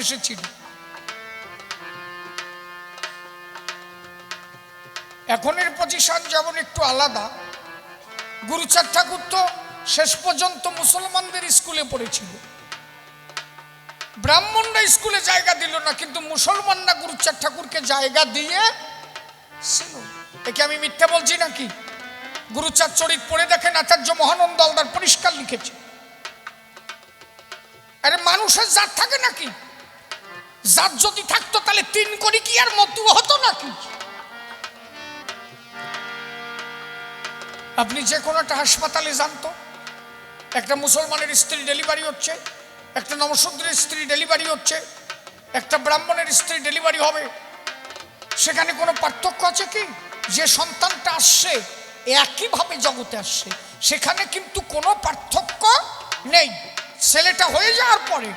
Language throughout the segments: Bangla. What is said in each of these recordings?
এসেছিল। এখনের পজিশন যেমন একটু আলাদা। গুরুচাঁদ ঠাকুর তো শেষ পর্যন্ত মুসলমানদের স্কুলে পড়েছিল, ব্রাহ্মণরা স্কুলে জায়গা দিল না, কিন্তু মুসলমানরা গুরুচাঁদ ঠাকুরকে জায়গা দিয়ে ছিল। একে আমি মিথ্যা বলছি নাকি? গুরুচাঁদ চরিত পড়ে দেখেন, আচার্য মহানন্দ হালদার পরিষ্কার লিখেছে। আরে মানুষের জাত থাকে নাকি? জাত যদি থাকতো তাহলে তিন কোটি কি আর মতুয়া হতো নাকি? আপনি যে কোনো একটা হাসপাতালে জানতো, একটা মুসলমানের স্ত্রী ডেলিভারি হচ্ছে, একটা নমশূদ্রের স্ত্রী ডেলিভারি হচ্ছে, একটা ব্রাহ্মণের স্ত্রী ডেলিভারি হবে, সেখানে কোনো পার্থক্য আছে কি? যে সন্তানটা আসছে একইভাবে জগতে আসছে, সেখানে কিন্তু কোনো পার্থক্য নেই। ছেলেটা হয়ে যাওয়ার পরে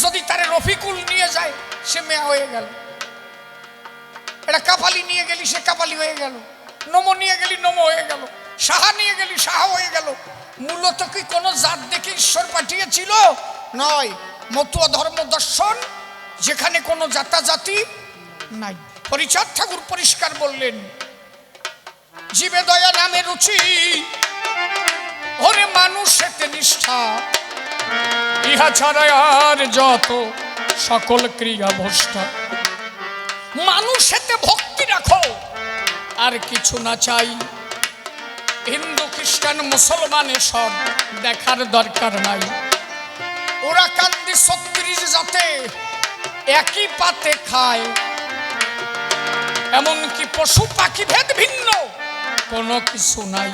যদি তারে রফিকুল নিয়ে যায়, সে মেয়া হয়ে গেল। এটা কাপালি নিয়ে গেলি, সে কাপালি হয়ে গেল। নমো নিয়ে গেলি, নমো হয়ে গেল। সাহা নিয়ে গেলি, সাহা হয়ে গেল। মূলত কি কোনো জাত দেখে ঈশ্বর পাঠিয়েছিল? নয়। মতুয়া ধর্ম দর্শন, যেখানে কোনো জাতাজাতি নাই। হরিচাঁদ ঠাকুর পরিষ্কার বললেন, জীবে দয়া নামে রুচি, ওরে মানুষেতে নিষ্ঠা, ইহা ছাড়া আর যত সকল ক্রিয়া ভ্রষ্টা। মানুষেতে ভক্তি রাখো, আর কিছু না চাই। হিন্দু খ্রিস্টান মুসলমান এসব দেখার দরকার নাই। ওরা কান্দি ৩৬ জাতে একই পাতে খায়, এমনকি পশু পাখি ভেদ ভিন্ন কোনো কিছু নাই।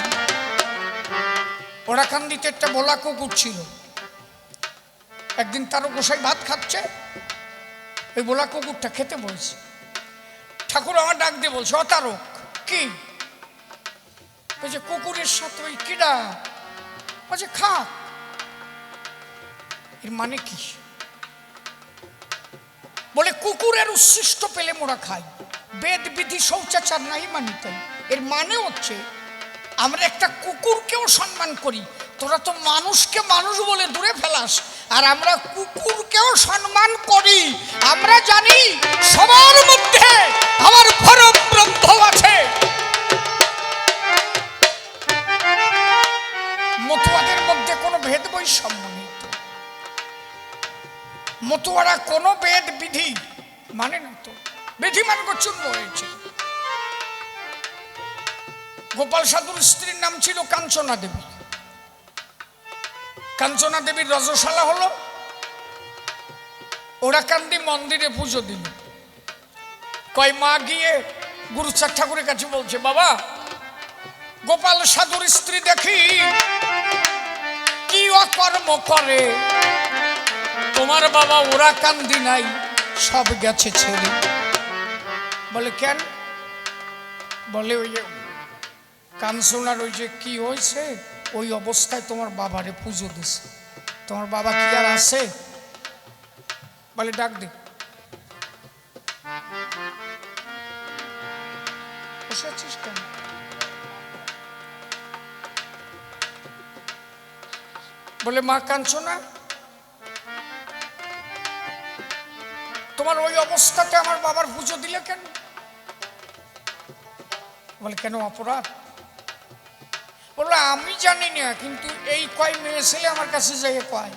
ওরা কান্দিতে একটা ভোলা কুকুর ছিল। একদিন তারও গোসাই ভাত খাচ্ছে, ওই ভোলা কুকুরটা খেতে বলছে। ঠাকুর আমার ডাক দিয়ে বলছে, অতারক কি? বলছে কুকুরের সাথে ওই কিডা। বলছে খা। এর মানে কি? বলে কুকুরের উচ্ছিষ্ট পেলে মোরা খাই, বেদ বিধি শৌচাচার নাই মানি তাই। এর মানে হচ্ছে আমরা একটা কুকুরকেও সম্মান করি। তোরা তো মানুষকে মানুষ বলে দূরে ফেলাস, আর আমরা কুকুরকেও সম্মান করি। আমরা জানি সবার মধ্যে আমার পরব্রহ্ম আছে। মতুয়াদের মধ্যে কোনো ভেদ বৈষম্য নেই। মতুয়ারা কোনো বেদ বিধি মানে না, তো বিধি মানব চূর্ণ হয়েছে। গোপাল সাধুর স্ত্রীর নাম ছিল কাঞ্চনা দেবী। কাঞ্চনা দেবীর রজশালা হলো, ওরা কান্দি মন্দিরে পুজো দিল। কয় মা গিয়ে গুরুচাঁদ ঠাকুরের কাছে বলছে, বাবা গোপাল সাধুর স্ত্রী দেখি কি অকর্ম করে, তোমার বাবা ওরা কান্দি নাই, সব গেছে ছেড়ে। বলে কেন? বলে ওই কাঞ্চনার ওই যে কি হয়েছে, ওই অবস্থায় তোমার বাবারে পুজো দিছে। তোমার বাবা কি আর আছে? বলে ডাক দে। বসে আছিস কেন? বলে মা কাঞ্চনা, তোমার ওই অবস্থাতে আমার বাবার পুজো দিলে কেন? বলে কেন, অপরাধ? বললো আমি জানি না, কিন্তু এই কয় মেয়ে ছেলে আমার কাছে যাই কয়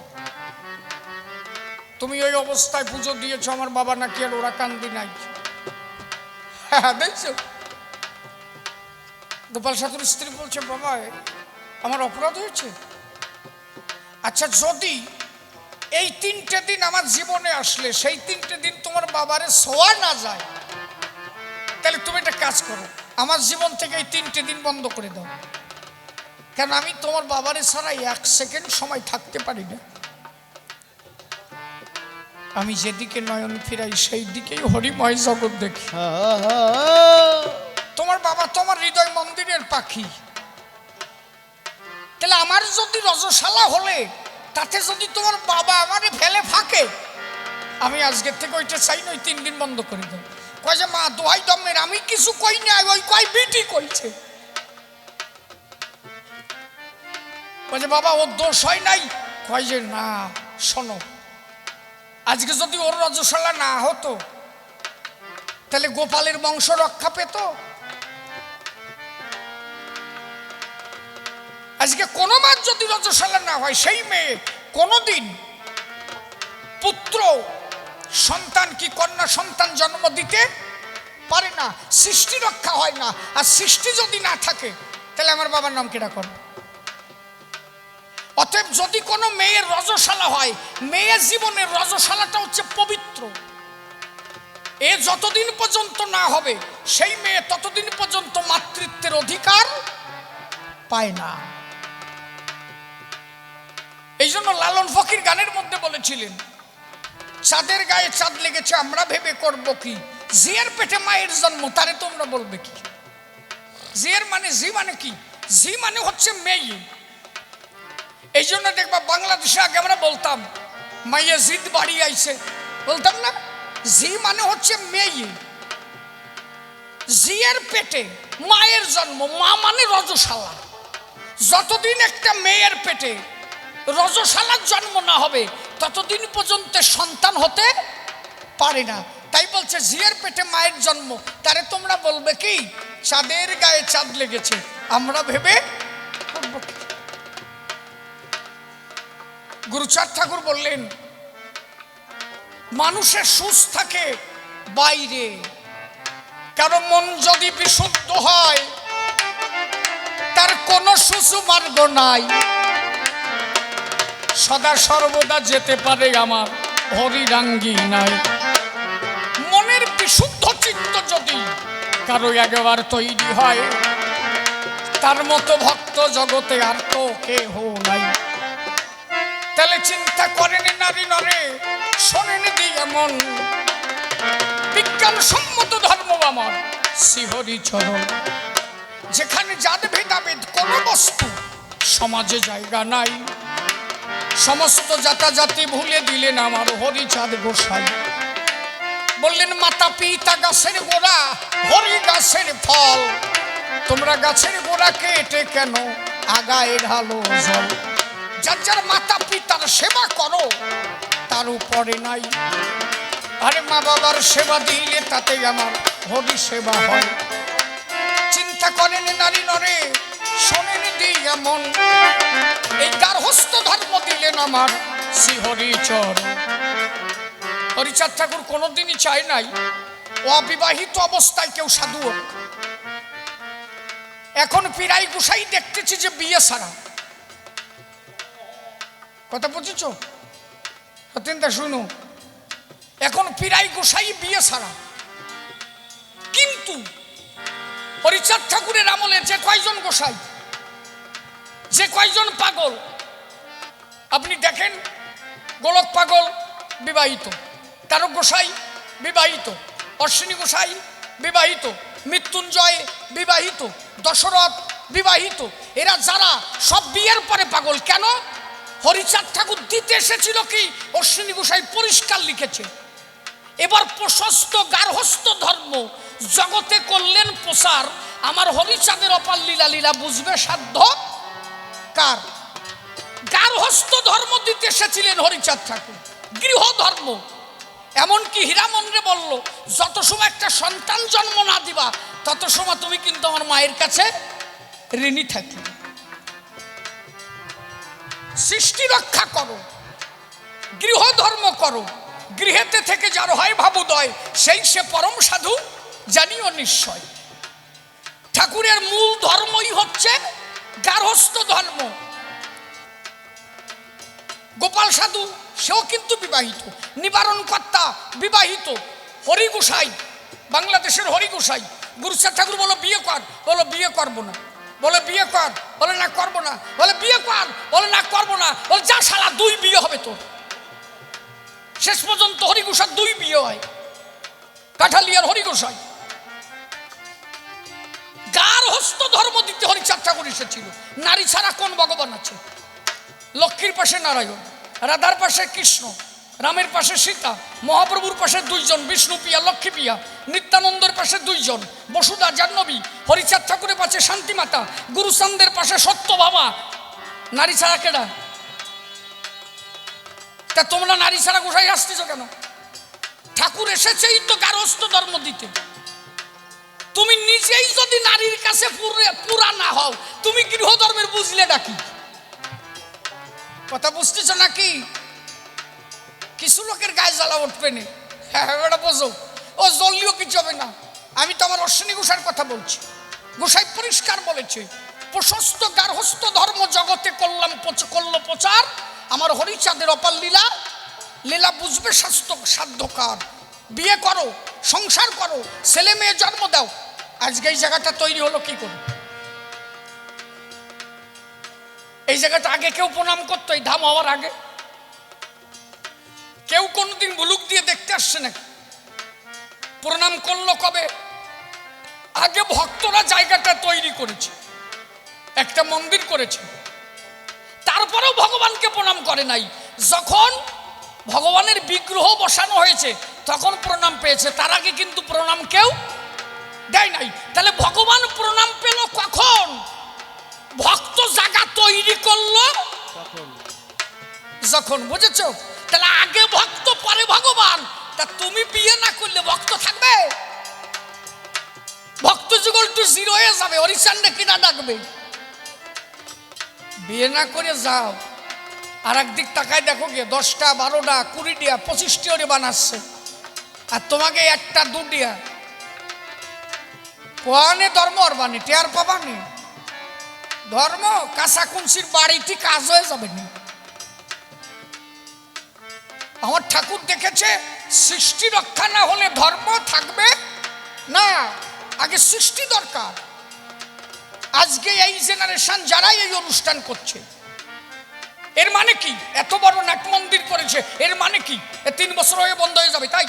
তুমি ওই অবস্থায় পুজো দিয়েছ, আমার বাবা নাকি আর ওরা কান্দি নাই। হ্যাঁ দেখছো? গোপাল সাধুর স্ত্রী বলছে, বাবা আমার অপরাধ হয়েছে। আচ্ছা যদি এই 3টে দিন আমার জীবনে আসলে সেই 3টে দিন তোমার বাবারে ছোঁয়া না যায়, তাহলে তুমি একটা কাজ করো, আমার জীবন থেকে এই 3টে দিন বন্ধ করে দাও। কেন আমি তোমার বাবারে ছাড়া 1 সেকেন্ড সময় থাকতে পারি না। আমি যেদিকে নয়ন ফিরাই সেই দিকেই হরিময় জগৎ দেখি। তোমার বাবা তোমার হৃদয় মন্দিরের পাখি। তাহলে আমার যদি রজশালা হলে, তাতে যদি তোমার বাবা আমারে ফেলে ফাঁকে, আমি আজকের থেকে ওইটা চাই না, ওই 3 দিন বন্ধ করে দাও। কয় যে মা দোহাই দমের, আমি কিছু কই না, ওই কয় বিটি কইছে। কয় যে বাবা ওর দোষ হয় নাই। কয় যে না শোনো, আজকে যদি ওর রজস্বলা না হতো তাহলে গোপালের বংশ রক্ষা পেত? আজকে কোনো মাস যদি রজস্বলা না হয়, সেই মেয়ে কোনোদিন পুত্র সন্তান কি কন্যা সন্তান জন্ম দিতে পারে না, সৃষ্টি রক্ষা হয় না। আর সৃষ্টি যদি না থাকে তাহলে আমার বাবার নাম কেটা করবে? অতএব যদি কোনো মেয়ের রজস্বলা হয়, মেয়ের জীবনের রজস্বলাটা হচ্ছে পবিত্র। এ যতদিন পর্যন্ত না হবে সেই মেয়ে ততদিন পর্যন্ত মাতৃত্বের অধিকার পায় না। এই জন্য লালন ফকির গানের মধ্যে বলেছিলেন, চাঁদের গায়ে চাঁদ লেগেছে আমরা ভেবে করব কি, জিয়ের পেটে মায়ের জন্ম তারে তোমরা বলবে কি? জিয়ের মানে জি মানে কি? জি মানে হচ্ছে মেয়ে। এই জন্য দেখবা বাংলাদেশে আগে আমরা বলতাম মাইয়া জিদ বাড়ি আইছে, বলতাম না? জি মানে হচ্ছে মেয়ে। জিয়ের পেটে মায়ের জন্ম, মা মানে রজস্বালা। যতদিন একটা মেয়ের পেটে রজস্বালার জন্ম না হবে ততদিন পর্যন্ত সন্তান হতে পারে না। তাই বলছে জিয়ের পেটে মায়ের জন্ম, তারে তোমরা বলবে কি? চাঁদের গায়ে চাঁদ লেগেছে আমরা ভেবে করব কি? গুরুচাঁদ ঠাকুর বললেন, মানুষের সুখ থাকে বাইরে, কারণ মন যদি বিশুদ্ধ হয় তার কোনো সুসু মার্গ নাই। সদা সর্বদা যেতে পারে আমার হরিরাঙ্গি নাই। মনের বিশুদ্ধ চিত্ত যদি কারো একবার তৈরি হয়, তার মতো ভক্ত জগতে আর তো কেহ নাই। তাহলে চিন্তা করেন নারী নরে, শোনেন দিয়ে মন, বিজ্ঞান সম্মত ধর্ম আমার শ্রীহরি চরণ। যেখানে জাত ভেদাভেদ কোন বস্তু সমাজে জায়গা নাই, সমস্ত জাতাজাতি ভুলে দিলেন আমার হরিচাঁদ গোসাই। বললেন মাতা পিতা গাছের গোড়া, হরি গাছের ফল, তোমরা গাছের গোড়া কেটে কেন আগায় ঢালো জল। যার যার মাতা পিতার সেবা করো তার উপরে নাই। আরে মা বাবার সেবা দিলে তাতে আমার হরি সেবা হয়। চিন্তা করেন নারী নরে, শোনেন দিয়া মন, এই গার্হস্থ্য ধর্ম দিলেন আমার শ্রীহরি চরণ। হরিচাঁদ ঠাকুর কোনোদিনই চায় নাই অবিবাহিত অবস্থায় কেউ সাধু হোক। এখন পীরাই গোসাই দেখতেছি যে বিয়ে ছাড়া। কথা বুঝেছ? সত্যেন্দা শুনো, এখন পীরাই গোসাই বিয়ে ছাড়া। কিন্তু হরিচাঁদ ঠাকুরের আমলে যে কয়জন গোসাই, যে কয়জন পাগল, আপনি দেখেন গোলক পাগল বিবাহিত, তারক গোসাই বিবাহিত, অশ্বিনী গোসাই বিবাহিত, মৃত্যুঞ্জয় বিবাহিত, দশরথ বিবাহিত। এরা যারা সব বিয়ের পরে পাগল কেন? হরিচাঁদ ঠাকুর দিতে এসেছিল কি? অশ্বিনী গোসাই পরিষ্কার লিখেছে, এবার প্রশস্ত গার্হস্থ্য ধর্ম জগতে করলেন প্রসার, আমার হরিচাঁদের অপার লীলা লীলা বুঝবে সাধ্য কার? গার্হস্থ্য ধর্ম দিতে এসেছিলেন হরিচাঁদ ঠাকুর, গৃহ ধর্ম। এমনকি হীরামনরে বলল, যত সময় একটা সন্তান জন্ম না দিবা তত সময় তুমি কিন্তু আমার মায়ের কাছে ঋণী থাকবে। সৃষ্টি রক্ষা করো, গৃহ ধর্ম করো, গৃহেতে থেকে যার হয় ভাবুদয়, সেই সে পরম সাধু জানিও নিশ্চয়। ঠাকুরের মূল ধর্মই হচ্ছে গার্হস্থ্য ধর্ম। গোপাল সাধু সেও কিন্তু বিবাহিত, নিবারণ কর্তা বিবাহিত, হরি গোসাই বাংলাদেশের হরি গোসাই। গুরুচাঁদ ঠাকুর বলো বিয়ে কর, বলো বিয়ে করবো না, বলে বিয়ে কর, বলে না করবো না, বলে বিয়ে কর, বলে না করবো না, বলে যা শালা দুই বিয়ে হবে তোর। শেষ পর্যন্ত হরি গোসাই দুই বিয়ে হয়, কাঠালিয়ার হরি গোসাই। গার্হস্থ্য ধর্ম দিতে হরিচাঁদ ঠাকুর এসেছিল। নারী ছাড়া কোন ভগবান আছে? লক্ষ্মীর পাশে নারায়ণ, রাধার পাশে কৃষ্ণ, রামের পাশে সীতা, মহাপ্রভুর পাশে দুইজন, বিষ্ণু পিয়া লক্ষ্মী পিয়া, নিত্যানন্দের পাশে দুইজন, বসুধা জাহ্নবী, হরিচাঁদ ঠাকুরের পাশে শান্তিমাতা, গুরুচাঁদের পাশে সত্য বাবা। নারী ছাড়া কেডা? তা তোমরা নারী ছাড়া গোসাই আসতেছ কেন? ঠাকুর এসেছেই তো গারস্থ ধর্ম দিতে। তুমি নিজেই যদি নারীর কাছে পুরা না হও, তুমি গৃহ ধর্মের বুঝলে নাকি? কথা বুঝতেছ নাকি? কিছু লোকের গায়ে জ্বালা উঠবে না। হ্যাঁ ওটা বোঝো, ও জ্বললেও কিছু হবে না। আমি তো আমার অশ্বিনী গোসাইর কথা বলছি। গোসাই পরিষ্কার বলেছে, প্রশস্ত গার্হস্থ ধর্ম জগতে করল প্রচার, আমার হরিচাঁদের অপার লীলা, লীলা বুঝবে সাধ্যকার। বিয়ে করো, সংসার করো, ছেলে মেয়ে জন্ম দাও। আজকে এই জায়গাটা তৈরি হলো কি করে? এই জায়গাটা আগে কেউ প্রণাম করতো? এই ধাম হওয়ার আগে কেউ কোনোদিন বুলুক দিয়ে দেখতে আসছে নাকি? প্রণাম করলো কবে? আগে ভক্তরা জায়গাটা তৈরি করেছে, একটা মন্দির করেছে, তারপরেও ভগবানকে প্রণাম করে নাই। যখন ভগবানের বিগ্রহ বসানো হয়েছে তখন প্রণাম পেয়েছে, তার আগে কিন্তু প্রণাম কেউ দেয় নাই। তাহলে ভগবান প্রণাম পেল কখন? ভক্ত জায়গা তৈরি করলো যখন। বুঝেছো? তাহলে আগে ভক্ত পরে ভগবান। তা তুমি বিয়ে না করলে ভক্ত থাকবে? ভক্ত যুগল টু জিরো হয়ে যাবে, হরিচান্দে কিনা ডাকবে। বিয়ে না করে যাও, আর একদিক তাকায় দেখো গিয়ে 10টা 12টা 20টা 25টা বানাচ্ছে, আর তোমাকে 1টা 2টা কোয়ানে ধর্ম অরবানি টেয়ার পাবানি। ধর্ম কাঁচা কুঞ্চির বাড়িতে কাজ হয়ে যাবে না। আমার ঠাকুর দেখেছে, সৃষ্টি রক্ষা না হলে ধর্ম থাকবে না, আগে সৃষ্টি দরকার। আজকে এই জেনারেশন যারাই এই অনুষ্ঠান করছে, এর মানে কি? এত বড় নাট মন্দির করেছে, এর মানে কি? 3 বছর হয়ে বন্ধ হয়ে যাবে তাই?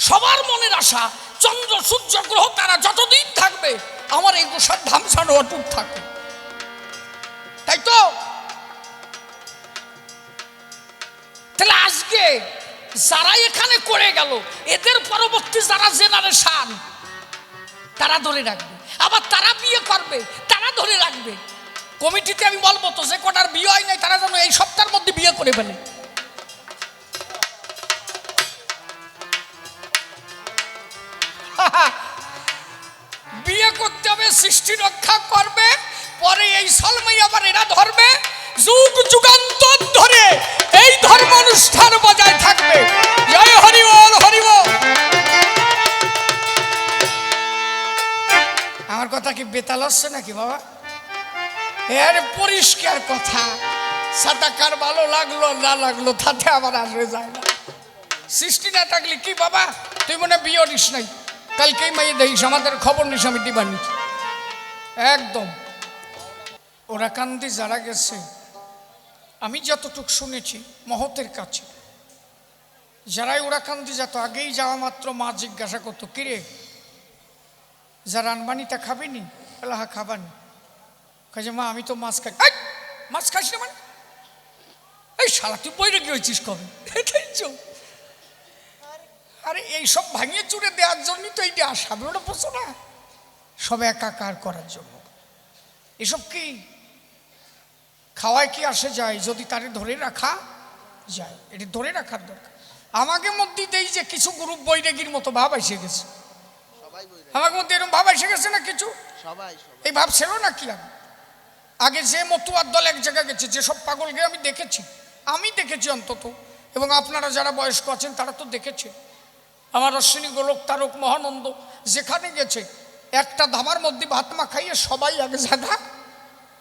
সবার মনের আশা চন্দ্র সূর্য গ্রহ তারা যতদিন থাকবে আমার এই গোসার ধাম ছাড়ো অটুট থাকে, তাই তো? তাহলে আজকে যারা এখানে করে গেল, এদের পরবর্তী যারা জেনারেশন তারা ধরে রাখবে, আবার তারা বিয়ে করবে, তারা ধরে রাখবে। কমিটিতে আমি বলবো তো, যে কটার বিয়ে হয় নাই তারা যেন এই সপ্তাহের মধ্যে বিয়ে করে ফেলে। বিয়ে করতে হবে, সৃষ্টি রক্ষা করবে, পরে এই সালমাই আবার এরা ধরবে, যুগ যুগান্তর ধরে এই ধর্ম অনুষ্ঠান বজায় থাকবে। জয় হরি বল, হরি বল। আমার কথা কি বেতাল হচ্ছে নাকি বাবা? এর পরিষ্কার কথা, সাতাকার ভালো লাগলো না লাগলো তাতে আবার আসবে যায় না। সৃষ্টি না থাকলে কি বাবা, তুই মনে বিয়ে দিস নাই, কালকেই মাইয়ে দেখিস, আমাদের খবর নিস আমি দিবানি একদম। ওরা কান্দি যারা গেছে, আমি যতটুক শুনেছি মহতের কাছে, যারাই ওরা কান্দি যেত, আগেই যাওয়া মাত্র মা জিজ্ঞাসা করতো, কিরে যারা আনবানিটা খাবিনি? হ্যাঁ খাবানি। কাজে মা আমি তো মাছ খাই। মাছ খাইস না মানে? এই সারা তুই বইরে গিয়েছিস কবে? আরে এইসব ভাঙিয়ে চুড়ে দেওয়ার জন্যই তো এইটা আসাবে, ওটা বলছো না, সব একাকার করার জন্য। এসব কি খাওয়ায় কি আসে যায় যদি তারে ধরে রাখা যায়? এটি ধরে রাখার দরকার। আমাকে মধ্যে এই যে কিছু গ্রুপ বৈরাগীর মতো ভাব এসে গেছে, আমার মধ্যে এরকম ভাব এসে গেছে না কিছু, এই ভাব ছিল না কি? আগে যে মতুয়ার দল এক জায়গায় গেছে, যেসব পাগলকে আমি দেখেছি অন্তত, এবং আপনারা যারা বয়স্ক আছেন তারা তো দেখেছে। আমার অশ্বিনী গোলক তারক মহানন্দ যেখানে গেছে, একটা ধামার মধ্যে ভাত মা খাইয়ে সবাই এক জায়গা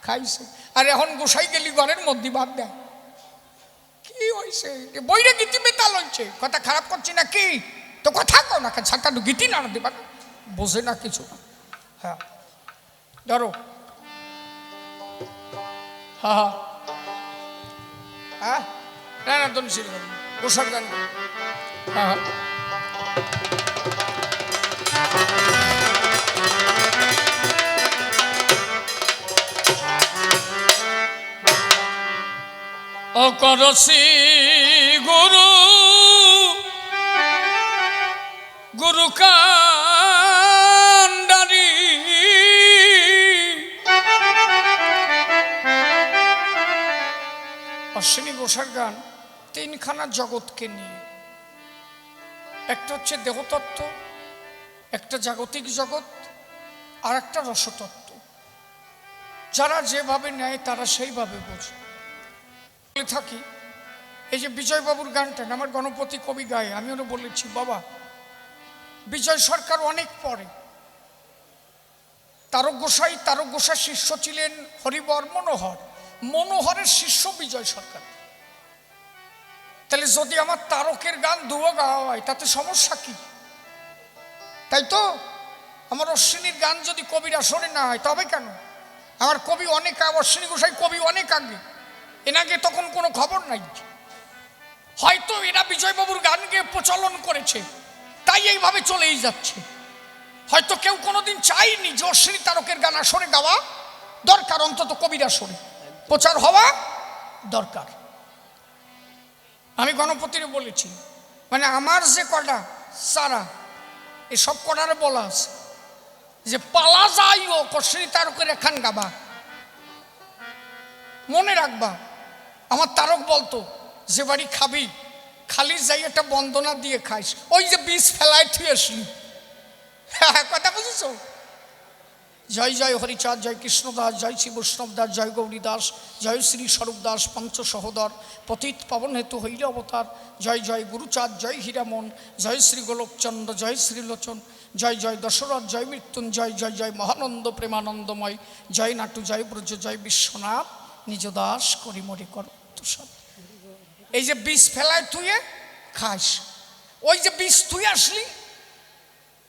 খাইছে। আর এখন গোসাই গেলি ঘরের মধ্যে ভাত দেয়, কি হয়েছে? বইরে গীতি বেতাল হচ্ছে। কথা খারাপ করছি না কি? তো কথা কো না, ছাতা গীতি না দেবা না, বোঝে না কিছু। হ্যাঁ ধরো, হ্যাঁ হ্যাঁ না না তুমি ছিল গোসার গান। হ্যাঁ অকরসি গুরু গুরু কান্ডারি অশ্বিনী গোসার গান তিনখানা জগৎকে নিয়ে, একটা হচ্ছে দেহতত্ত্ব, একটা জাগতিক জগৎ, আর একটা রসতত্ত্ব। যারা যেভাবে নেয় তারা সেইভাবে বোঝে। বলে থাকি, এই যে বিজয়বাবুর গানটা আমার গণপতি কবি গায়ে, আমি ওরা বলেছি বাবা বিজয় সরকার অনেক পরে, তারক গোসাই শিষ্য ছিলেন হরিবর মনোহর, মনোহরের শিষ্য বিজয় সরকার। তাহলে যদি আমার তারকের গান দুয়ো গাওয়া হয় তাতে সমস্যা কি? তাই তো আমার অশ্বিনীর গান যদি কবির আসরে না হয় তবে কেন? আমার কবি অনেক, অশ্বিনী গোসাই কবি অনেক আগে, এনাকে তখন কোনো খবর নাই। হয়তো এরা বিজয়বাবুর গানকে প্রচলন করেছে তাই এইভাবে চলেই যাচ্ছে। হয়তো কেউ কোনোদিন চাইনি যে অশ্বিনী তারকের গান আসরে গাওয়া দরকার, অন্তত কবির আসরে প্রচার হওয়া দরকার। আমি গণপতিরে বলেছি, মানে আমার যে কটা সারা এসব কটারে বলা আছে যে পালা যাই ও অশ্বিনী তারকের এখান গাবা, মনে রাখবা। আমার তারক বলতো যে বাড়ি খাবি খালি যাই একটা বন্দনা দিয়ে খাইস, ওই যে বীজ ফেলায় থুই আসলি। কথা বুঝেছ? জয় জয় হরিচাঁদ, জয় কৃষ্ণদাস, জয় শ্রী বৈষ্ণব দাস, জয় গৌরী দাস, জয় শ্রী স্বরূপ দাস, পঞ্চ সহোদর, পতিত পাবন হেতু হৈর অবতার, জয় জয় গুরুচাঁদ, জয় হীরামন, জয় শ্রী গোলকচন্দ্র, জয় শ্রীলোচন, জয় জয় দশরথ, জয় মৃত্যুঞ্জয়, জয় জয় মহানন্দ প্রেমানন্দময়, জয় নাটু, জয় ব্রজ, জয় বিশ্বনাথ, নিজ দাস করি মরি কর তুষার। এই যে বীজ ফেলায় তুইয়ে খাস, ওই যে বীজ তুই আসলি,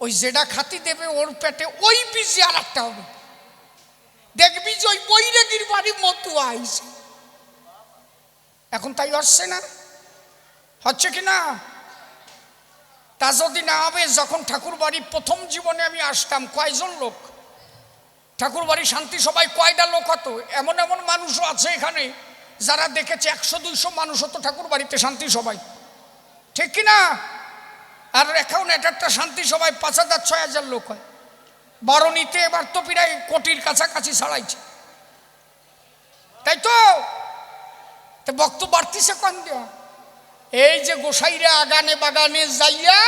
ওই যেটা খাতি দেবে ওর পেটে ওই বীজ আর একটা হবে, দেখবি যে ওই বৈরাগীর বাড়ির মতো আইছে। এখন তাই আসছে না? হচ্ছে কি না? তা যদি না হবে, যখন ঠাকুর বাড়ি প্রথম জীবনে আমি আসতাম, কয়জন লোক ঠাকুর বাড়ি শান্তি সবাই কয়টা লোক হতো? এমন এমন মানুষও আছে এখানে যারা দেখেছে 100-200 মানুষ হতো ঠাকুর বাড়িতে শান্তি সবাই, ঠিক কিনা? আর এখন একটা শান্তি সবাই 5,000-6,000 লোক হয়। বারণীতে এবার তো প্রায় কোটির কাছাকাছি ছাড়াইছে, তাই তো? বক্তব্য বাড়তিছে কন দেওয়া। এই যে গোসাইরা আগানে বাগানে যাইয়া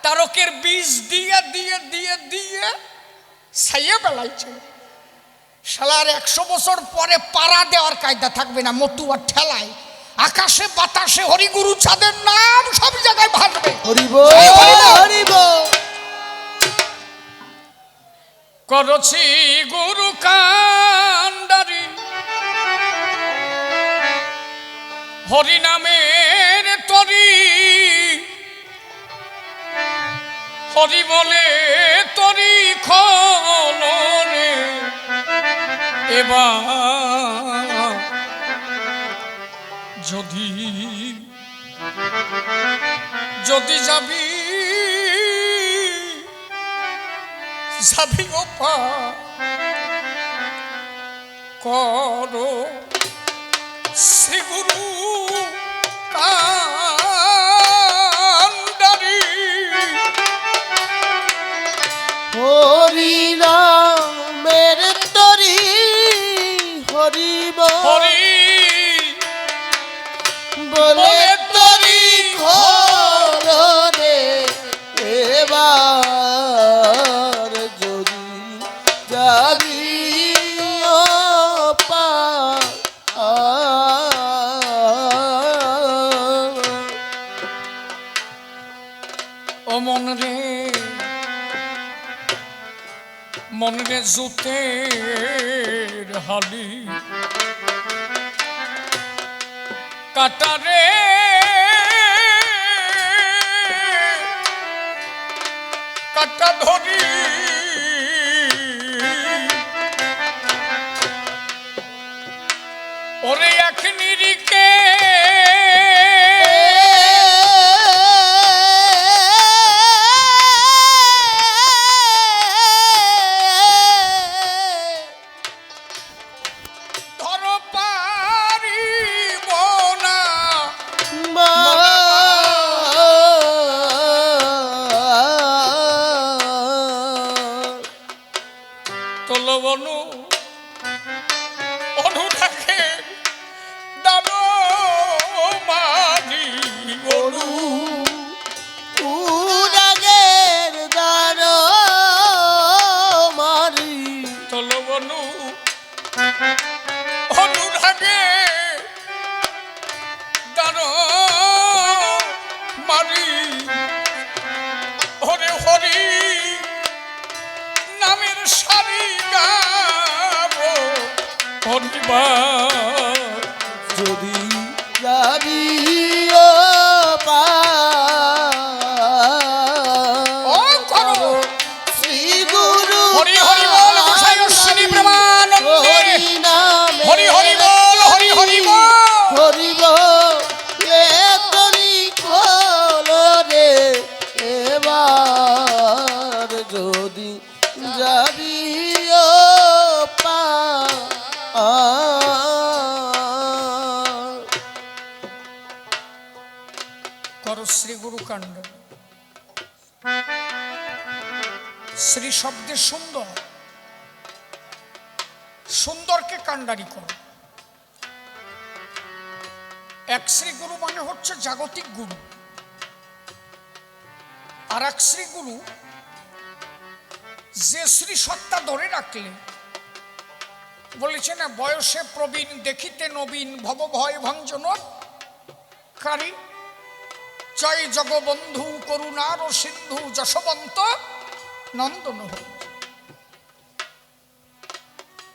তারকের বীজ দিয়ে দিয়ে দিয়ে দিয়ে ছাইয়ে বেলাইছে। শালার 100 বছর পরে পাড়া দেওয়ার কায়দা থাকবে না, মতুয়ার ঠেলায় আকাশে বাতাসে হরিগুরু চাঁদের নাম সব জায়গায় ভাসবে। করছি গুরু কান্ডারি হরি নামের তরি, হরি বলে তরি খলরে এবার যদি যদি যাবি যাবি ওপা করো শ্রী গুরু কান্ডারি হরি নামের তরি হরি হরি বলে তরি খরে এবার যদি যাবি ও মন রে মন রে জুতের হালি কাটারে কাটা ধরি ওরে এক নিরিকে তলবনু অনুরাখে দানো মা অনুরাগে দানো মারি হরে হরি নামের সারি গাবো হরিবার যদি যাবি ও ও করো শ্রী গুরু হরি হরি বল গোসাই অশ্বিনী প্রেমানন্দে হরি নামে হরি হরি বল হরি হরি বল হরি বলে তরি খোলো রে এবার যদি যাবি ও করো শ্রী গুরু কাণ্ড শ্রী শব্দে সুন্দর সুন্দরকে কাণ্ডারি করো এক শ্রী গুরু মানে হচ্ছে জাগতিক গুরু আর এক শ্রী গুরু যে শ্রী সত্তা ধরে রাখলে বলেছে না বয়সে প্রবীণ দেখিতে নবীন ভব ভয় ভঞ্জন কারী জয় জগবন্ধু করুণার সিন্ধু যশবন্ত নন্দন হল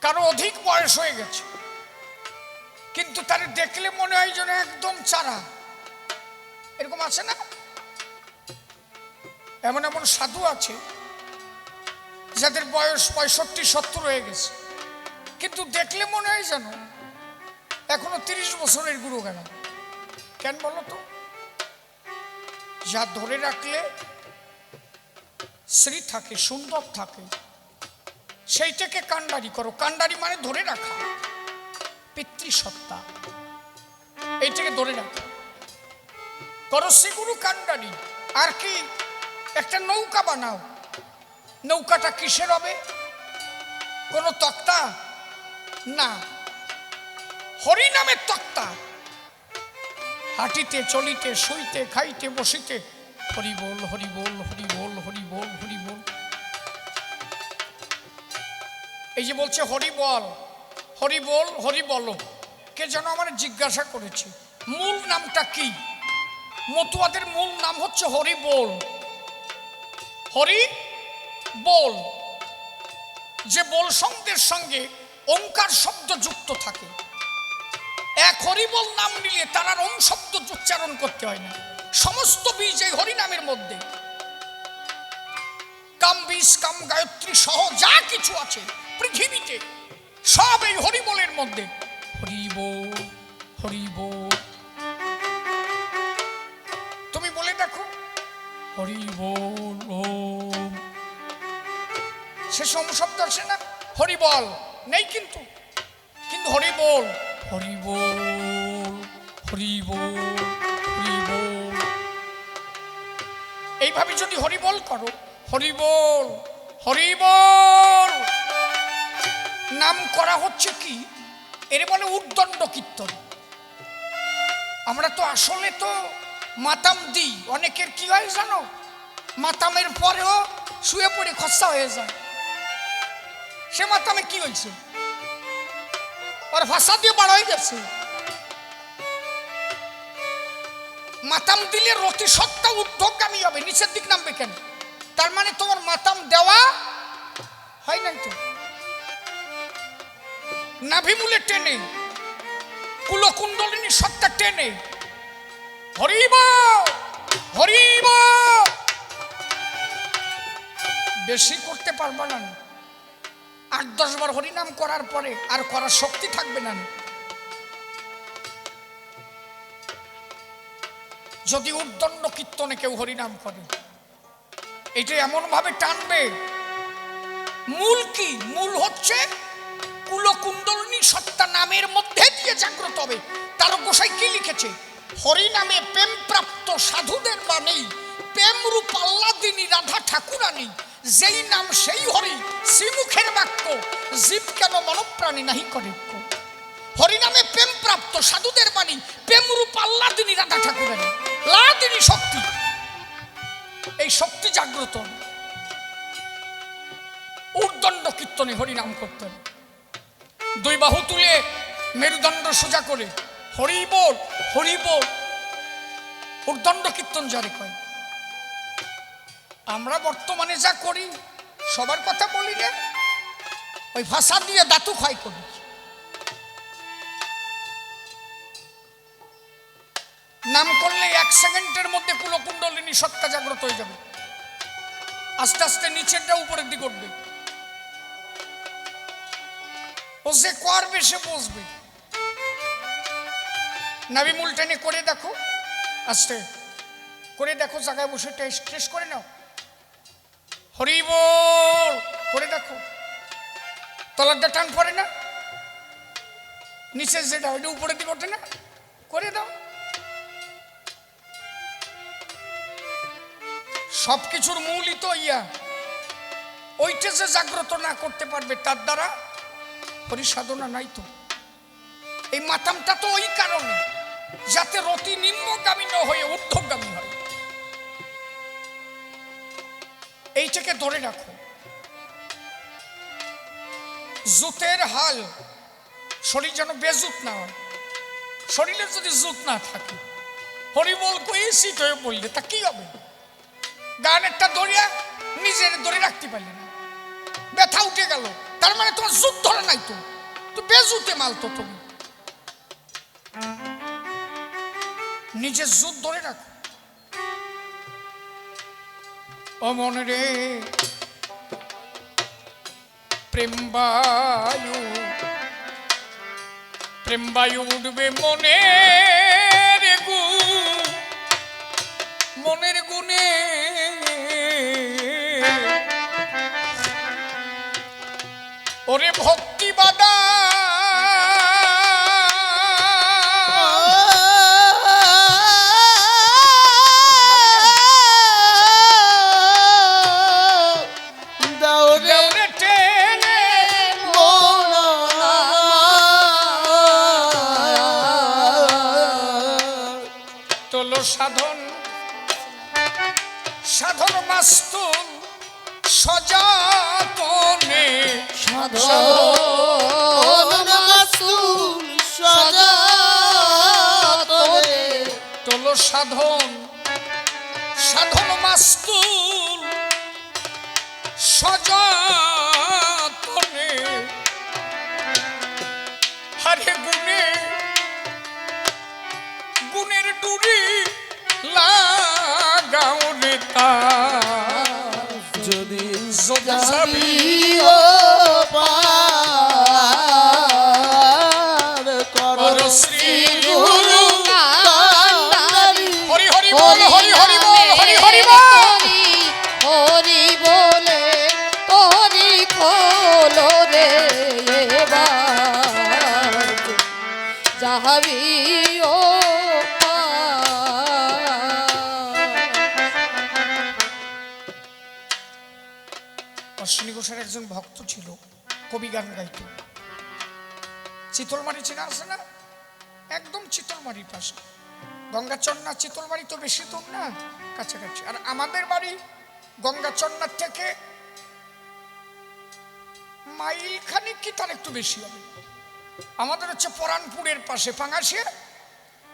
কারো অধিক বয়স হয়ে গেছে কিন্তু তার দেখলে মনে হয় যেন একদম চারা এরকম আছে না এমন এমন সাধু আছে যাদের বয়স 65-70 হয়ে গেছে কিন্তু দেখলে মনে হয় যেন এখনো 30 বছরের গুরু গেল কেন বলো তো যা ধরে রাখলে শ্রী থাকে সুন্দর থাকে সেইটাকে কাণ্ডারি করো কাণ্ডারি মানে ধরে রাখা পিতৃসত্তা এইটাকে ধরে রাখা করো শ্রী গুরু কাণ্ডারি আর কি একটা নৌকা বানাও নৌকাটা কিসের হবে কোন তক্তা না হরি নামের তক্তা হাঁটিতে চলিতে শুইতে খাইতে বসিতে হরি বল হরি বল হরি বল হরি বল হরি বল এই যে বলছে হরি বল হরি বল হরি বল কে যেন আমার জিজ্ঞাসা করেছে মূল নামটা কি মতুয়াদের মূল নাম হচ্ছে হরি বল হরি বল যে বল শব্দের সঙ্গে ওঙ্কার শব্দ যুক্ত থাকে এক হরিবল নাম নিলে তার আর ওম শব্দ উচ্চারণ করতে হয় না সমস্ত বীজ এই হরি নামের মধ্যে কাম বীজ কাম গায়ত্রী সহ যা কিছু আছে পৃথিবীতে সব এই হরিবলের মধ্যে হরিবল হরিবল তুমি বলে দেখো হরিবল ওম সে ওম শব্দ আসে না হরিবল নেই কিন্তু কিন্তু হরিবল হরিবল হরিবল হরিবল এইভাবে যদি হরিবল করো হরিবল হরিবল নাম করা হচ্ছে কি এর বলে উদ্দণ্ড কীর্তন আমরা তো আসলে তো মাতাম দিই অনেকের কি হয় জানো মাতামের পরেও শুয়ে পড়ে খসা হয়ে যায় সে মাতামে কি হয়েছে ওর ভাষা দিয়ে বড় হয়ে গেছে মাতাম দিলে রতি সত্তা ঊর্ধ্বগামী হবে নিচের দিক নামবে কেন তার মানে তোমার মাতাম দেওয়া হয় নাই তো নাভিমূলে টেনে কুলকুণ্ডলিনী সত্তা টেনে হরিব হরিব বেশি করতে পারবা না 8-10 বার হরিনাম করার পরে আর করার শক্তি থাকবে না যদি উদ্দণ্ড কীর্তনে কেউ হরিনাম করে এটা এমন ভাবে টানবে মূল কি মূল হচ্ছে কুলকুণ্ডলিনী সত্তা নামের মধ্যে দিয়ে জাগ্রত হবে তার গোসাই কি লিখেছে হরি নামে প্রেম প্রাপ্ত সাধুদের বাণী প্রেম রূপ আল্লাদিনী রাধা ঠাকুরানী যেই নাম সেই হরি শ্রীমুখের বাক্য জীব কেন মনপ্রাণী নাহি করে হরি নামে প্রেম প্রাপ্ত সাধুদের বাণী প্রেম রূপ আল্লাদিনী রাধা ঠাকুরানী লাদিনী শক্তি এই শক্তি জাগ্রত উর্দণ্ড কীর্তনে হরিনাম করতেন দুই বাহু তুলে মেরুদণ্ড সোজা করে হরি বল হরি বল, উর্দণ্ড কীর্তন যারে কয়। আমরা বর্তমানে যা করি সবার কথা বলি রে, ওই ভাষা দিয়ে দাতু ক্ষয় করি। নাম করলে 1 সেকেন্ডের মধ্যে কুলকুণ্ডলিনী সত্তা জাগ্রত হয়ে যাবে, আস্তে আস্তে নিচেরটা উপরের দিকে উঠবে। ও যে করবে সে বসবে। নাভি মুলটানি করে দেখো, আস্তে করে দেখো, জায়গায় বসে টেস্ট করে নাও। হরি বল করে দেখো, তলারটা টান পড়ে না, নিচের যেটা ওইটা উপরের দিকে ওঠে না, করে দাও। সবকিছুর মূলই তো ইয়া, ওইটা যে জাগ্রত না করতে পারবে তার দ্বারা পরিসাধনা নাই। তো এই মাতামটা তো ওই কারণে যাতে রতি নিম্নগামী না হয়ে ঊর্ধ্বগামী হয়, এইটাকে ধরে রাখো। জুতের হাল, শরীর যেন বেজুত না হয়। শরীরে যদি জুত না থাকে, হরিবল কই শীত হয়ে পড়লে তা কি হবে? গানেরটা ধরিয়া নিজের ধরে রাখতে পারলে না, ব্যথা উঠে গেল, তার মানে তোমার জুত ধরে নাই, তো বেজুতে মাল তো। তুমি নিজের জুত ধরে রাখো। ও মনে রে প্রেম বায়ু উঠবে মনের গুণে, ওরে ভক্তি বাদা সাধন সাধন মাস্তুল সজাতনে, সাধন মাস্তুল সজাতনে, তোলো সাধন সাধন মাস্তুল সজাতনে, হারে গুণের ডুরি লাগাও রে তার, যদি যাবি পার কর শ্রী গুরু কান্ডারি। হরি হরি বল হরি হরি বল হরি হরি বল, হরি বলে তোরি খোলো রে এবার যাহাবি ও অশ্বিনী ঘোষের একজন ভক্ত ছিল, কবি গান গাইত। চিতলমারি চেনা আছে না? একদম চিতলমারির পাশে। গঙ্গাচন্না চিতলমারি তো বেশি দূর না, কাছাকাছি। আর আমাদের বাড়ি গঙ্গাচন্নার থেকে মাইল খানিক কি তার একটু বেশি হবে। আমাদের হচ্ছে পরানপুরের পাশে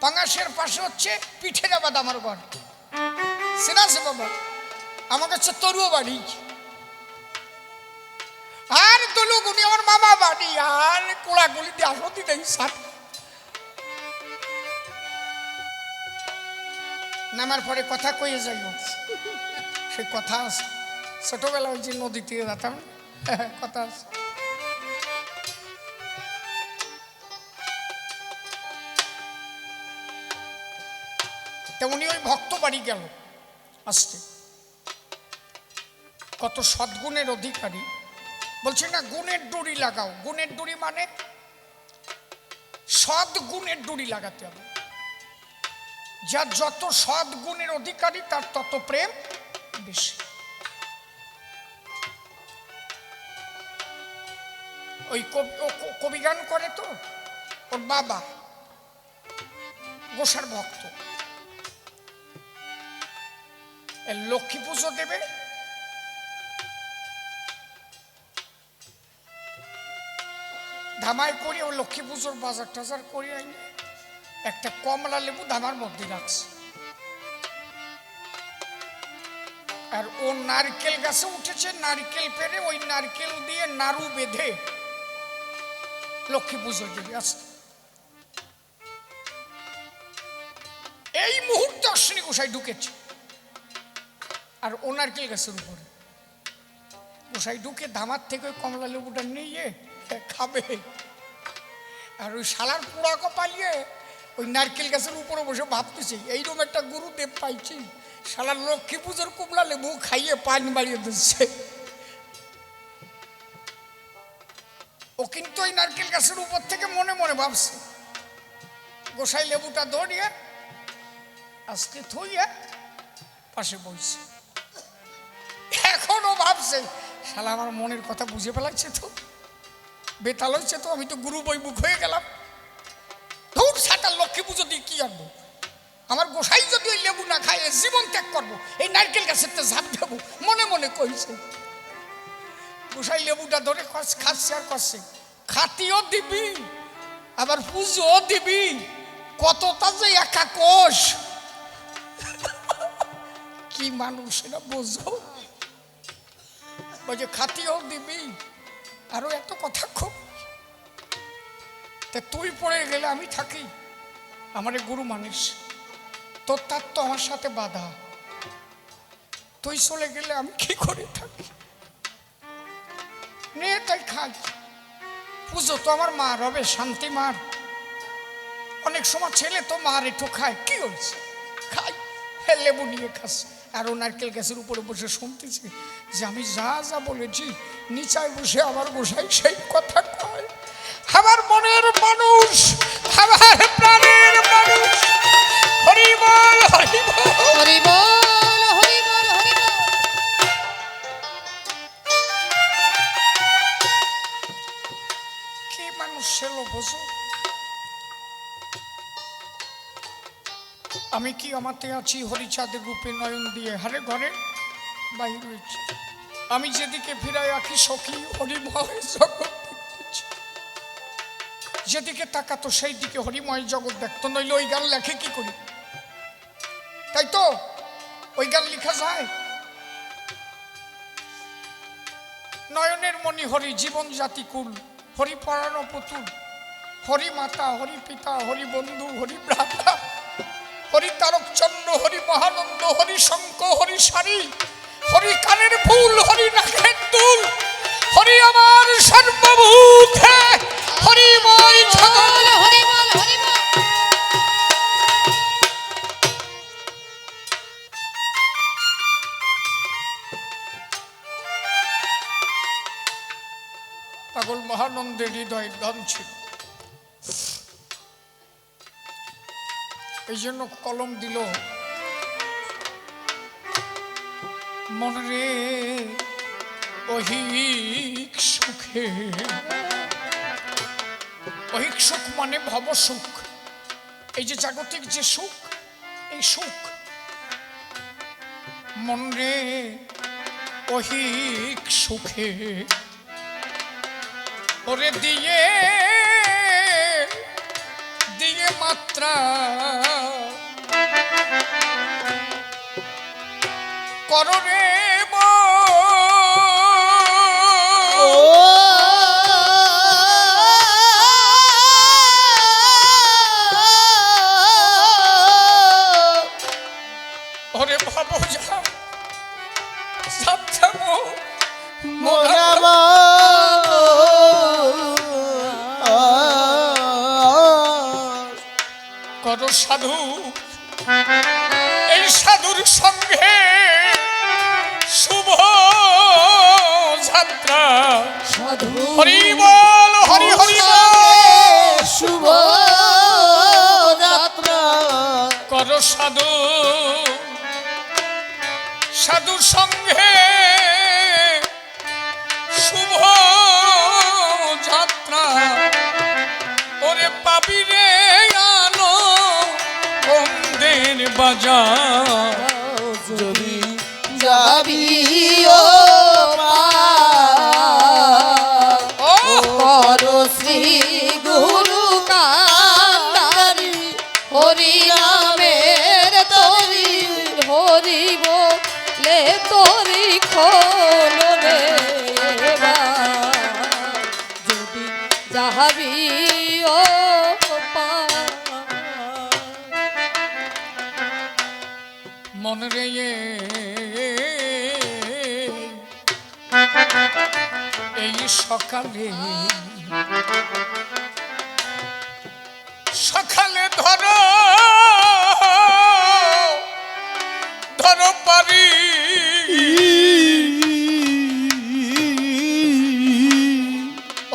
পাঙ্গাসের পাশে হচ্ছে পিঠেরাবাদ আমার ঘর, চেনা আছে বাবা? আমাদের হচ্ছে তরুয়া বাড়ি, আর দলুগুনি আমার মামা বাড়ি, আর কোড়াগুলি দিয়ে আসতি দেয় সাথ। নামার পরে কথা কয়ে যাই, সে কথা আছে। ছোটবেলা ওই যে নদী থেকে যেতাম, কথা আছে। তেমনি ওই ভক্ত বাড়ি গেল আসতে, কত সদ্গুণের অধিকারী। বলছি না গুণের ডুরি লাগাও, গুণের ডুরি মানে সৎ গুণের ডুরি লাগাতে হবে। যার যত সৎ গুণের অধিকারী তার তত প্রেম বেশি। ওই কবি গান করে তো, ওর বাবা গোসার ভক্ত, লক্ষ্মী পুজো দেবে, ধামাই করি ও লক্ষ্মী পুজোর বাজার টাজার করি আইনি একটা কমলা লেবু ধামার মধ্যে রাখছে। আর ও নারকেল গাছে উঠেছে, নারকেল পেরে ওই নারকেল দিয়ে নাড়ু বেঁধে লক্ষ্মী পুজো দেবে। আসতে এই মুহূর্তে অশ্বিনী গোসাই ঢুকেছে আর ও নারকেল গাছের উপরে গোসাই ঢুকে ধামার থেকে ওই কমলা লেবুটা নিয়ে খাবে। আর ওই শালার পোড়া কপালিয়ে ওই নারকেল গাছের উপরে বসে ভাবতেছে এইরকম একটা গুরুদেব পাইছি, শালার লক্ষ্মী পুজোর কমলা লেবু খাইয়ে পান বাড়িয়ে দিচ্ছে। ও কিন্তু ওই নারকেল গাছের উপর থেকে মনে মনে ভাবছে গোসাই লেবুটা ধরিয়ে আজকে থইয়া পাশে বসছে। এখনো ভাবছে শালা আমার মনের কথা বুঝে ফেলাচ্ছে তো, বেতাল হচ্ছে তো, আমি তো গুরু বৈমুখ হয়ে গেলাম। ধুর সাটার লক্ষ্মী পুজো দিয়ে কি আনবো, আমার গোসাই যদি ওই লেবু না খায় জীবন ত্যাগ করবো, এই নারকেল গাছের তো ঝাঁপ দেবো মনে মনে কইছে। গোসাই লেবুটা ধরে খাচ্ছে আর করছে, খাতিও দিবি আবার পুজোও দিবি, কতটা যে একা কোষ। কি মানুষ এটা বোঝো, ওই যে খাতিও দিবি আরো এত কথা খুব। তা তুই পড়ে গেলে আমি থাকি, আমার গুরু মানুষ, তোর তার তো আমার সাথে বাধা, তুই চলে গেলে আমি কি করে থাকি। নে তাই খাই, পুজো তো আমার মা রবে শান্তি মার, অনেক সময় ছেলে তো মার একটু খায়, কি হয়েছে খাই। লেবু নিয়ে খাস আর ও নারকেল গাছের উপরে বসে শুনতেছি যে আমি যা যা বলেছি নিচায় বসে আমার গোসাই সেই কথা কয়। আমার মনের মানুষ, আমার প্রাণের মানুষ, হরি বল হরি বল হরি বল হরি বল হরি বল। কি মানুষ ছিল বোঝো। আমি কি আমাতে আছি হরিচাঁদের রূপে নয়ন দিয়ে হারে ঘরে বাইর হয়েছি, আমি যেদিকে ফিরাই আঁকি সখী হরিময় জগৎ দেখতেছি, যেদিকে তাকাতো সেই দিকে হরিময় জগৎ দেখতো, নইলে ওই গান লেখে কি করি। তাই তো ওই গান লেখা যায়, নয়নের মণি হরি জীবন জাতি কুল, হরি পরানো পুতুল, হরি মাতা হরি পিতা হরি বন্ধু হরি ভ্রাতা, হরি তারক চন্দ্র হরি মহানন্দ হরি শঙ্খ হরি সারি, হরি কানের ফুল হরি নাকের দুল, হরি আমার সর্বভূতে হরিময় জগৎ। হরি বল হরি বল। পাগল মহানন্দের হৃদয়ের ধন ছিল, এই জন্য কলম দিল মনরে ঐহিক সুখে। ঐহিক সুখ মানে ভব সুখ, এই যে জাগতিক যে সুখ, এই সুখ মনরে ঐহিক সুখে ওরে দিয়ে দিয়ে মাত্রা কররে ওরে ভাবো যা সাবধানো মোরা কত সাধু, এই সাধুর সঙ্গে শুভ যাত্রা। সাধু হরি বল হরি হরি বল। শুভ যাত্রা কর সাধু, সাধুর সঙ্গে শুভ যাত্রা। ওরে পাবি রে আলো বন্দের বাজার, যদি যাবি ও ও কর শ্রী সকালে সকালে ধরো ধরো পারি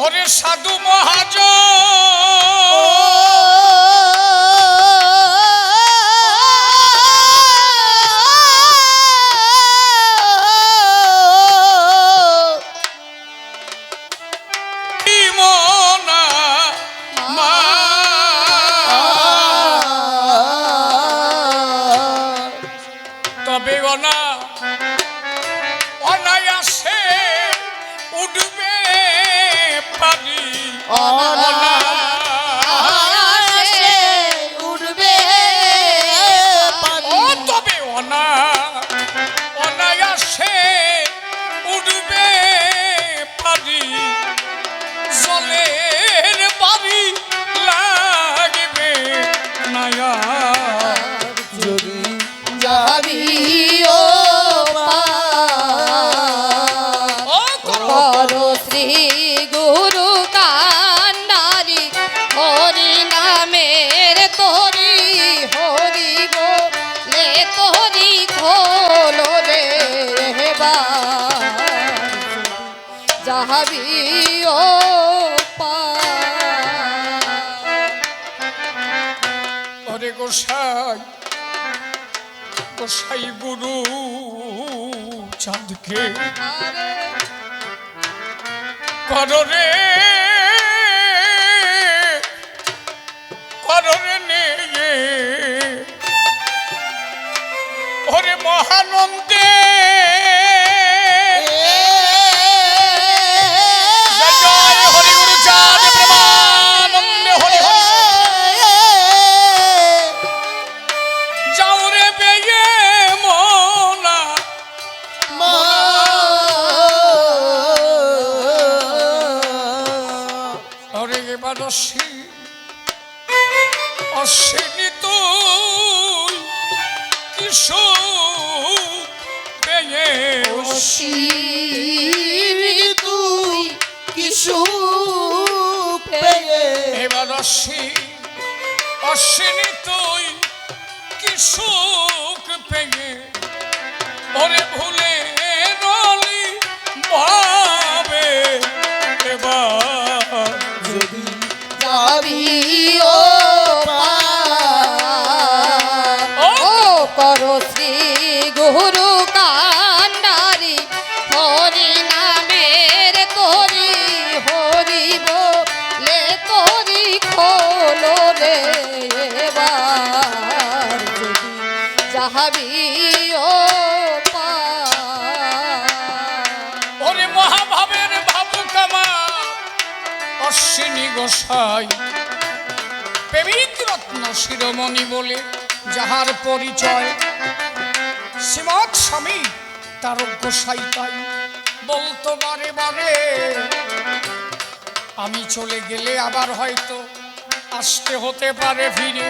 ওরে সাধু তবে অনায়াসে উঠবে পারি অনায়াসে উড়বে ও তবে অনায়াসে উঠবে পারি জলের বাড়ি লাগবে নায়া যদি যাবি ও ও করো শ্রী গুরু কান্ডারি হরি নামের তোরি হরি বলে তোরি খোলো রে যাহাবি ও ওরে গোসাই গোসাই গুরু চাঁদকে কররে কররে নে ওরে মহানন্দে জয় হরি গুরু চাঁদ প্রেমানন্দে হরি হরি যাও রে বেয়ে মোনা ওরে এবার অশ্বিনী তুই কিশোর পেয়ে তুই কিছু পেয়ে এবার অশ্বিনী তুই কিশোর পেয়ে ওরে ভুলে রলি ভাবে এবার যদি যাবি ও ও করো শ্রী গুরু কান্ডারি হরি নামের তোরি হরি বলে তোরি খোলো রে যাহাবি ও ওরে মহাভাবের ভাবুকামা অশ্বিনী গোসাই প্রেমিক রত্ন শিরোমণি বলে যাহার পরিচয় শ্রীমৎ স্বামী তার গোসাই তাই বলতো বারে বারে আমি চলে গেলে আবার হয়তো আসতে হতে পারে ফিরে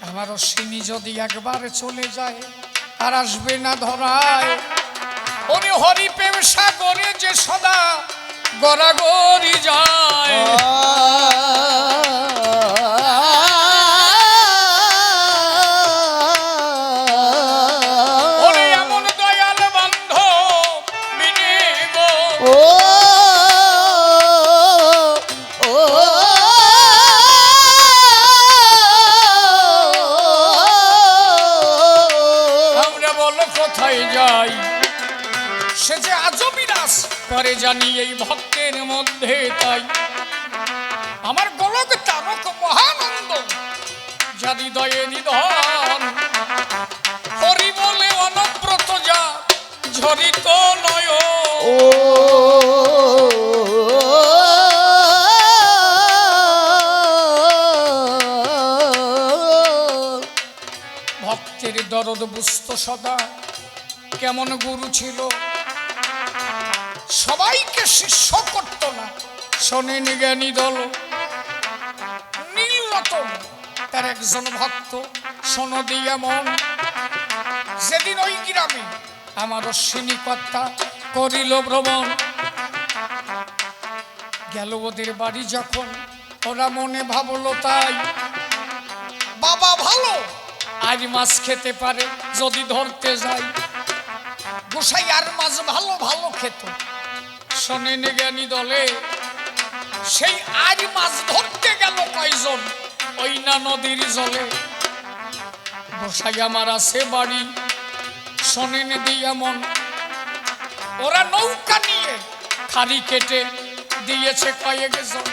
আমার অশ্বিনী যদি একবার চলে যায় আর আসবে না ধরায় ওরে হরি প্রেম সাগরে যে সদা গড়াগড়ি যায় ওরে এমন দয়াল বান্ধব বিনে গো আমরা বলো কোথায় যাই সে যে আজও বিনাশ করে জানি এই ভক্তের মধ্যে তাই আমার গোলক তারক মহানন্দ যা হৃদয়ে নিধন হরি বলে অনব্রত যা ঝরিত নয় ভক্তের দরদ বুঝত সদা কেমন গুরু ছিল সবাইকে শিষ্য করত না শোনেন জ্ঞানী দল নীলরতন তার একজন ভক্ত শোনো দিয়া মন যেদিন ওই গ্রামে আমার অশ্বিনী কর্তা করিল ভ্রমণ গেল ওদের বাড়ি যখন, ওরা মনে ভাবলো তাই, বাবা ভালো আর মাছ খেতে পারে যদি ধরতে যাই। গোসাই আর মাছ ভালো ভালো খেত, শোনেন জ্ঞানী দলে সেই আর মাছ ধরতে গেল কয়জন ওই না নদীর জলে। গোসাই আমার আছে বাড়ি, শোনেন দিয়া মন, ওরা নৌকা নিয়ে খাড়ি কেটে দিয়েছে কয়েকজন।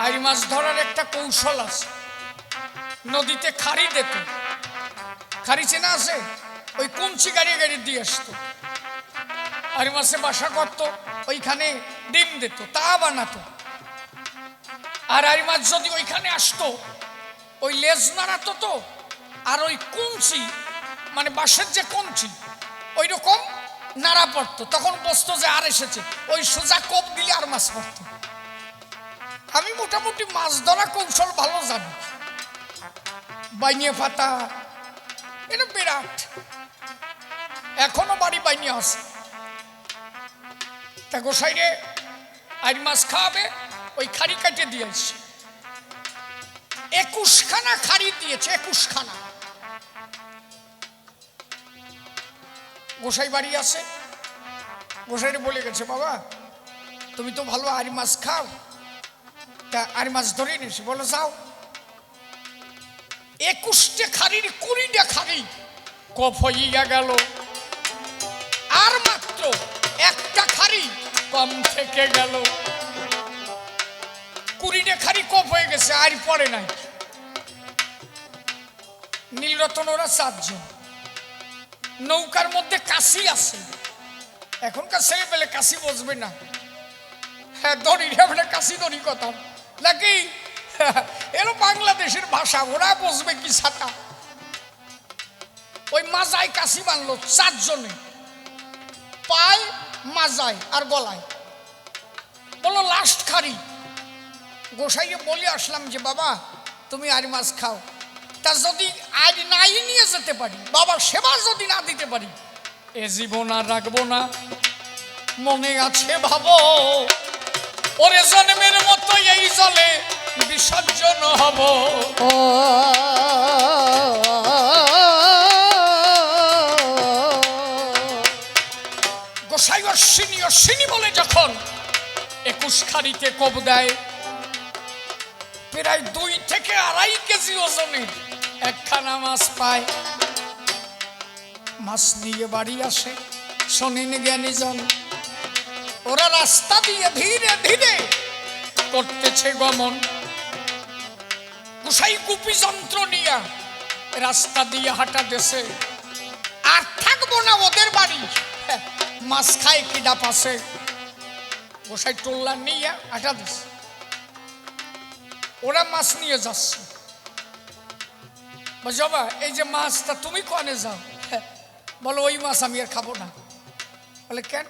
আর মাছ ধরার একটা কৌশল আছে, নদীতে খাড়ি দিত, খাড়ি চেনা আছে, ওই কঞ্চি গাড়ি গাড়ি দিয়ে আসতো, আর মাছে বাসা করতো, ওইখানে ডিম দিত, তা বানাতো। আর মাছ যদি ওইখানে আসতো, ওই লেজ নাড়াতো তো, আর ওই কঞ্চি মানে বাঁশের যে কঞ্চি ওই রকম নাড়া পড়তো, তখন বসতো যে আর এসেছে, ওই সোজা কোপ দিলে আর মাছ পড়তো। আমি মোটামুটি মাছ ধরা কৌশল ভালো জানি, বাইনিয়ে পাতা এটা বিরাট, এখনো বাড়ি বাইনিয়ে আছে। তা গোসাই রে আর মাছ খাওয়াবে, ওই খাড়ি কাটে দিয়েছে, 21খানা খাড়ি দিয়েছে, 21খানা। গোসাই বাড়ি আছে, গোসাইরে বলে গেছে, বাবা তুমি তো ভালো আর মাছ খাও, তা আর মাছ ধরে নিয়েছি, বলো যাও। 21টে খাড়ির 20টে খাড়ি কফ হইয়া গেল, আর মাত্র একটা খাড়ি কম থেকে গেল। 20টে খাড়ি কফ হয়ে গেছে, আর পড়ে নাই। নীলরতন ওরা 4 জন, নৌকার মধ্যে কাশি আছে, এখনকার ছেলে পেলে কাশি বসবে না, হ্যাঁ দড়ি রেবলে কাশি দড়ি কথা নাকি, এলো বাংলাদেশের ভাষা, ওরা বসবে কি ছাতা। ওই মাজায় কাশি বানলো 4 জনে, পায় মাজায় আর গলায়, বলো লাস্ট খাড়ি। গোসাইকে বলে আসলাম যে বাবা তুমি আর মাছ খাও, তা যদি আজ নাই নিয়ে যেতে পারি, বাবার সেবা যদি না দিতে পারি, এ জীবন আর রাখবো না, মনে আছে ভাবো ওরে জন্মের মতো এই জলে বিসর্জন হব। ও গোসাই অশ্বিনী অশ্বিনী বলে যখন 21 খাড়িতে কোপ দেয়, প্রায় 2 থেকে 2.5 কেজি ওজনের একখানা মাছ পায়। মাছ নিয়ে বাড়ি আসে, শোনেন জ্ঞানীজন, ওরা রাস্তা দিয়ে ধীরে ধীরে করতেছে গমন। গোসাই কুপি যন্ত্র নিয়ে রাস্তা দিয়ে হাঁটা দেশে, আর থাকবো না ওদের বাড়ি, মাছ খায় কি ডাপ আছে। গোসাই টোল্লা নিয়ে হাঁটা দেশে, ওরা মাছ নিয়ে যাচ্ছে। বাবা এই যে মাছটা তুমি কনে যাও, বলো ওই মাছ আমি আর খাবো না। বলে কেন?